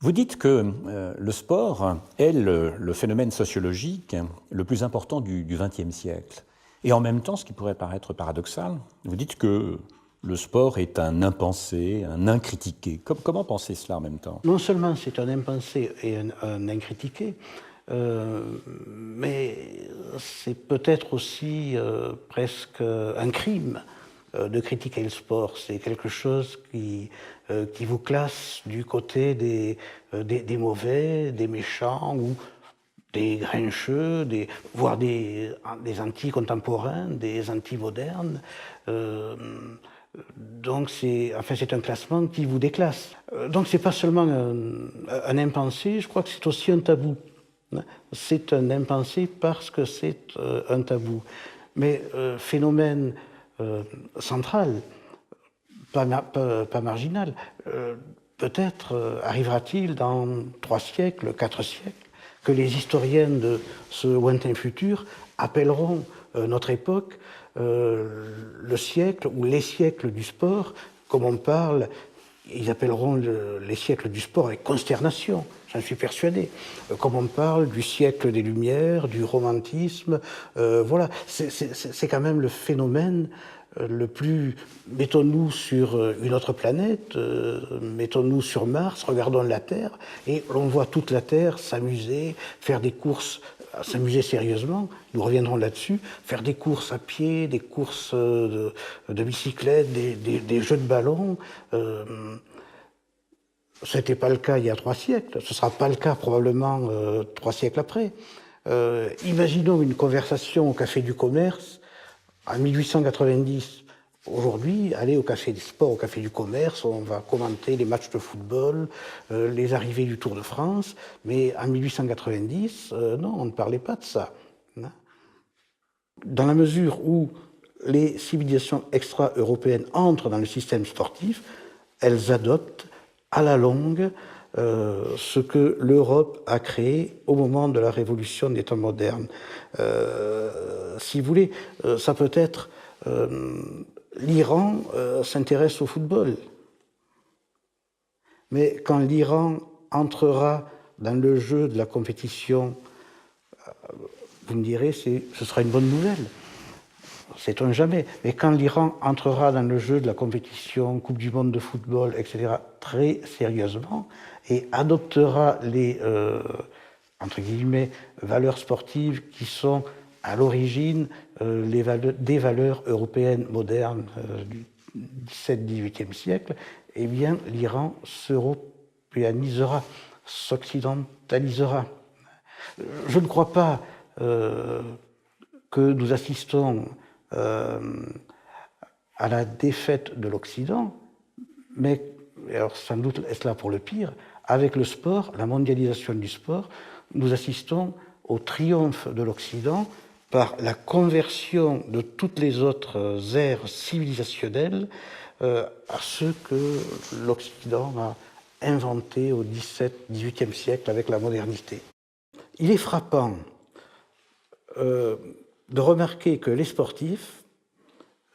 Vous dites que le sport est le phénomène sociologique le plus important du XXe siècle. Et en même temps, ce qui pourrait paraître paradoxal, vous dites que le sport est un impensé, un incritiqué. Comment penser cela en même temps? Non seulement c'est un impensé et un incritiqué, mais c'est peut-être aussi presque un crime de critiquer le sport. C'est quelque chose qui vous classe du côté des mauvais, des méchants ou des grincheux, voire des anti-contemporains, des anti-modernes. Donc c'est un classement qui vous déclasse. Donc c'est pas seulement un impensé, je crois que c'est aussi un tabou. C'est un impensé parce que c'est un tabou. Mais phénomène central, pas marginal, peut-être arrivera-t-il dans 3 siècles, 4 siècles, que les historiens de ce lointain futur appelleront notre époque le siècle ou les siècles du sport, comme on parle, ils appelleront les siècles du sport avec consternation, j'en suis persuadé, comme on parle du siècle des Lumières, du romantisme, voilà, c'est quand même le phénomène le plus... Mettons-nous sur une autre planète, mettons-nous sur Mars, regardons la Terre, et on voit toute la Terre s'amuser, faire des courses, s'amuser sérieusement, nous reviendrons là-dessus, faire des courses à pied, des courses de bicyclette, des jeux de ballon. Ce n'était pas le cas il y a 3 siècles, ce ne sera pas le cas probablement 3 siècles après. Imaginons une conversation au Café du Commerce en 1890. Aujourd'hui, aller au Café des Sports, au Café du Commerce, on va commenter les matchs de football, les arrivées du Tour de France, mais en 1890, non, on ne parlait pas de ça. Dans la mesure où les civilisations extra-européennes entrent dans le système sportif, elles adoptent à la longue ce que l'Europe a créé au moment de la révolution des temps modernes. Si vous voulez, ça peut être... l'Iran s'intéresse au football. Mais quand l'Iran entrera dans le jeu de la compétition, vous me direz, ce sera une bonne nouvelle. Sait-on jamais. Mais quand l'Iran entrera dans le jeu de la compétition, Coupe du monde de football, etc., très sérieusement, et adoptera les, entre guillemets, valeurs sportives qui sont à l'origine des valeurs européennes modernes du XVIIe siècle, eh bien, l'Iran s'européanisera, s'occidentalisera. Je ne crois pas que nous assistons à la défaite de l'Occident, mais alors sans doute est-ce là pour le pire, avec le sport, la mondialisation du sport, nous assistons au triomphe de l'Occident par la conversion de toutes les autres ères civilisationnelles à ce que l'Occident a inventé au XVIIe siècle avec la modernité. Il est frappant de remarquer que les sportifs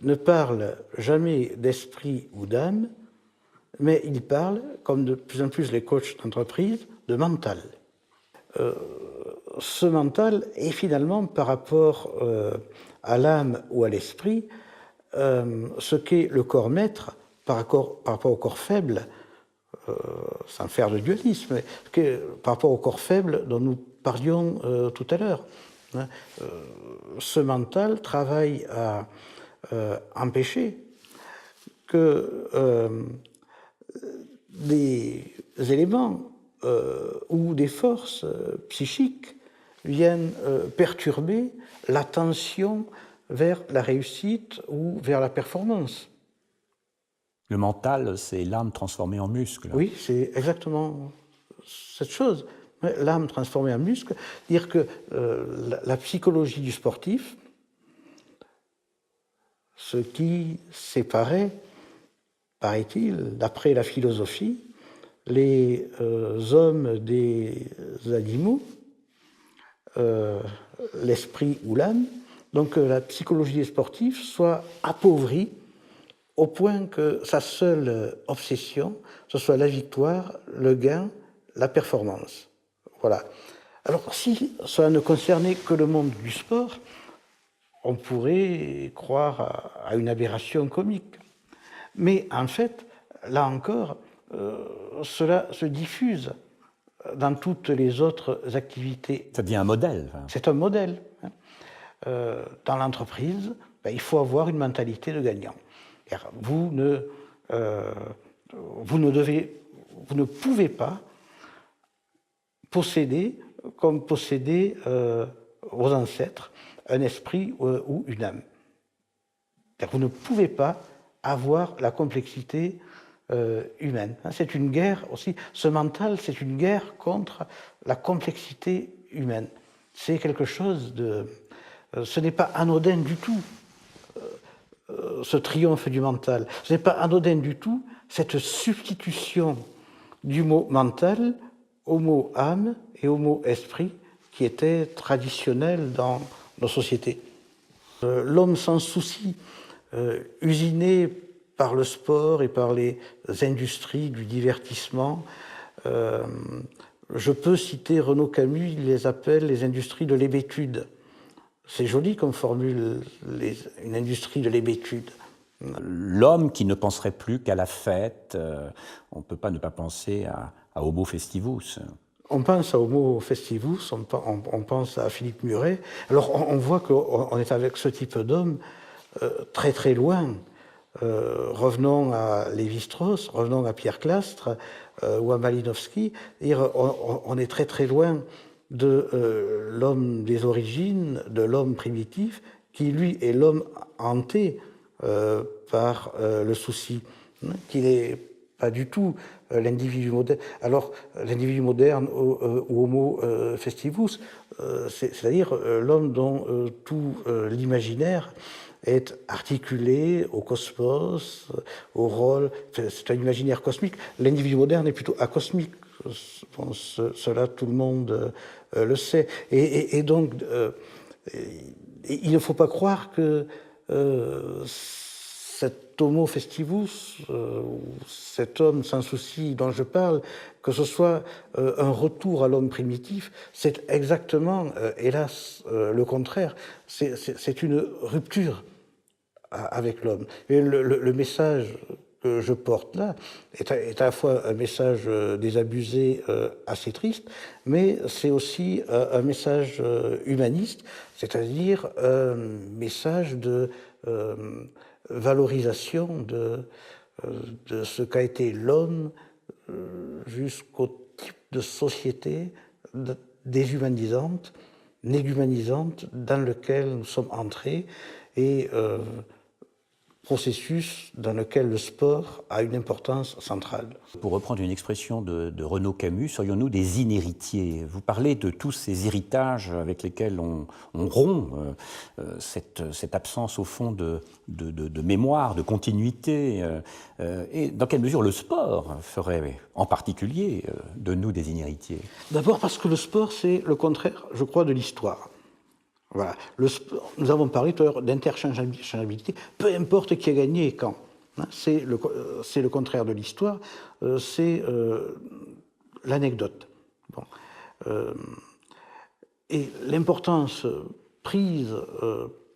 ne parlent jamais d'esprit ou d'âme, mais ils parlent, comme de plus en plus les coachs d'entreprise, de mental. Ce mental est finalement, par rapport à l'âme ou à l'esprit, ce qu'est le corps maître par rapport au corps faible, sans faire de dualisme, par rapport au corps faible dont nous parlions tout à l'heure. Ce mental travaille à empêcher que des éléments ou des forces psychiques viennent perturber l'attention vers la réussite ou vers la performance. Le mental, c'est l'âme transformée en muscle. Oui, c'est exactement cette chose. L'âme transformée en muscle, dire que la psychologie du sportif, ce qui séparait, paraît-il, d'après la philosophie, les hommes des animaux, l'esprit ou l'âme, donc la psychologie des sportifs soit appauvrie au point que sa seule obsession, ce soit la victoire, le gain, la performance. Voilà. Alors, si cela ne concernait que le monde du sport, on pourrait croire à une aberration comique. Mais en fait, là encore, cela se diffuse dans toutes les autres activités. Ça devient un modèle. C'est un modèle. Dans l'entreprise, il faut avoir une mentalité de gagnant. Vous ne pouvez pas posséder, comme possédaient vos ancêtres, un esprit ou une âme. Vous ne pouvez pas avoir la complexité humaine. C'est une guerre aussi. Ce mental, c'est une guerre contre la complexité humaine. C'est quelque chose de... ce n'est pas anodin du tout, ce triomphe du mental. Ce n'est pas anodin du tout, cette substitution du mot mental au mot âme et au mot esprit qui était traditionnel dans nos sociétés. L'homme sans souci, usiné par le sport et par les industries du divertissement. Je peux citer Renaud Camus, il les appelle les industries de l'hébétude. C'est joli comme formule, une industrie de l'hébétude. L'homme qui ne penserait plus qu'à la fête, on ne peut pas ne pas penser à Homo festivus. On pense à Homo festivus, on pense à Philippe Muret. Alors on voit qu'on est avec ce type d'homme très très loin. Revenons à Lévi-Strauss, revenons à Pierre Clastres ou à Malinowski. On est très très loin de l'homme des origines, de l'homme primitif, qui lui est l'homme hanté par le souci, qui n'est pas du tout l'individu moderne. Alors l'individu moderne ou Homo festivus, c'est-à-dire l'homme dont tout l'imaginaire est articulé au cosmos, au rôle, c'est un imaginaire cosmique. L'individu moderne est plutôt acosmique. Bon, cela, tout le monde le sait. Et donc, il ne faut pas croire que cet homo festivus, cet homme sans souci dont je parle, que ce soit un retour à l'homme primitif, c'est exactement, hélas, le contraire. C'est une rupture avec l'homme. Et le message que je porte là est à la fois un message désabusé, assez triste, mais c'est aussi un message humaniste, c'est-à-dire un message de valorisation de ce qu'a été l'homme jusqu'au type de société déshumanisante, négumanisante, dans lequel nous sommes entrés, et processus dans lequel le sport a une importance centrale. Pour reprendre une expression de Renaud Camus, serions-nous des inhéritiers? Vous parlez de tous ces héritages avec lesquels on rompt cette absence au fond de mémoire, de continuité. Et dans quelle mesure le sport ferait en particulier de nous des inhéritiers? D'abord parce que le sport, c'est le contraire, je crois, de l'histoire. Voilà. Nous avons parlé tout à l'heure d'interchangeabilité, peu importe qui a gagné et quand. C'est le contraire de l'histoire, c'est l'anecdote. Bon. Et l'importance prise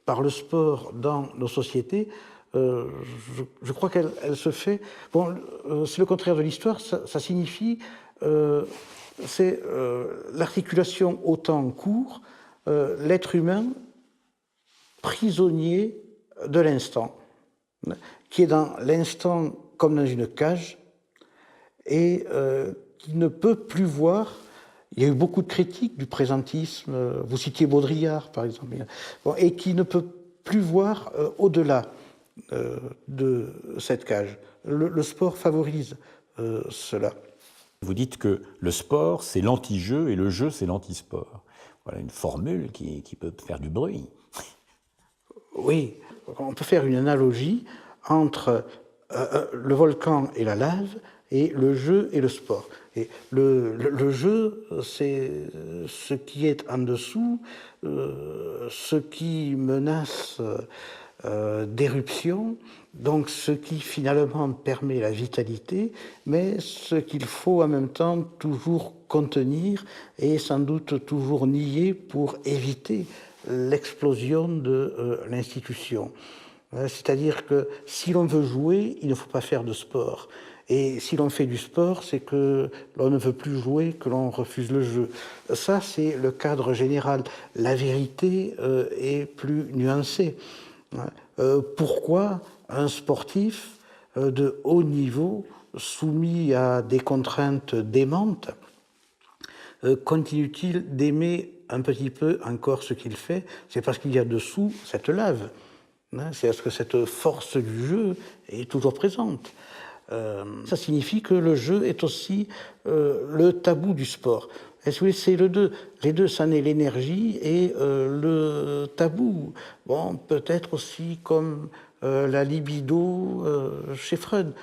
par le sport dans nos sociétés, je crois qu'elle se fait... Bon, c'est le contraire de l'histoire, ça signifie... c'est l'articulation au temps court, l'être humain prisonnier de l'instant, qui est dans l'instant comme dans une cage, et qui ne peut plus voir. Il y a eu beaucoup de critiques du présentisme, vous citiez Baudrillard par exemple, et qui ne peut plus voir au-delà de cette cage. Le sport favorise cela. Vous dites que le sport, c'est l'anti-jeu et le jeu, c'est l'anti-sport. Voilà une formule qui peut faire du bruit. Oui, on peut faire une analogie entre le volcan et la lave et le jeu et le sport. Et le jeu, c'est ce qui est en dessous, ce qui menace d'éruption, donc ce qui finalement permet la vitalité, mais ce qu'il faut en même temps toujours contenir et sans doute toujours nier pour éviter l'explosion de l'institution. C'est-à-dire que si l'on veut jouer, il ne faut pas faire de sport. Et si l'on fait du sport, c'est que l'on ne veut plus jouer, que l'on refuse le jeu. Ça, c'est le cadre général. La vérité est plus nuancée. Pourquoi un sportif de haut niveau, soumis à des contraintes démentes, continue-t-il d'aimer un petit peu encore ce qu'il fait? C'est parce qu'il y a dessous cette lave. C'est parce que cette force du jeu est toujours présente. Ça signifie que le jeu est aussi le tabou du sport. C'est le deux. Les deux, ça n'est l'énergie et le tabou. Bon, peut-être aussi comme la libido chez Freud.